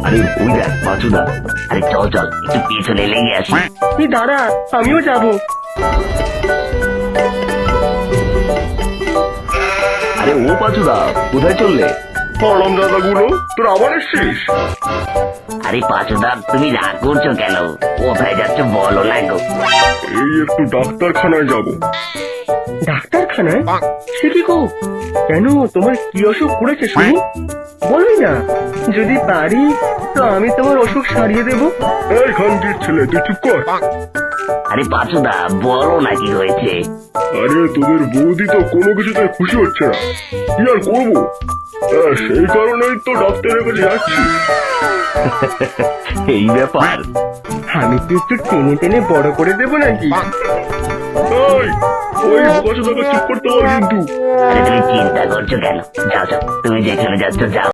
আরে ওই দেখ পাঁচুদা। আরে চল চল একটু পেছনে লেগে আসি। তুই দাঁড়া, আমিও যাবো। আরে ও পাঁচুদা, কোথায় চললে? হারাম দাদাগুলো, তোর আবার এসছিস? আরে পাঁচুদা তুমি রাগ করছো কেন? কোথায় যাচ্ছ বলো না গো। এই একটু ডাক্তারখানায় যাব। ডাক্তারখানায়? সে কি গো? কেন, তোমার কি অসুখ করেছে শুনি? বলবি না? যদি পারি তো আমি তোমার অসুখ সারিয়ে দেবো। এই খানকির ছেলে, তুই চুপ কর। আরে পাঁচুদা বলো না কি হয়েছে? আরে তোদের বৌদি তো কোনো কিছুতে খুশি হচ্ছে না, কি আর করবো? সেই কারণেই তো ডাক্তারের কাছে যাচ্ছি। এই ব্যাপার? আমি কি একটু টেনে টেনে বড় করে দেবো নাকি? ওই বছর চুপ করতে পার কিন্তু। আরে তুমি চিন্তা করছো কেন? যাও যাও, তুমি যেখানে যাচ্ছ যাও।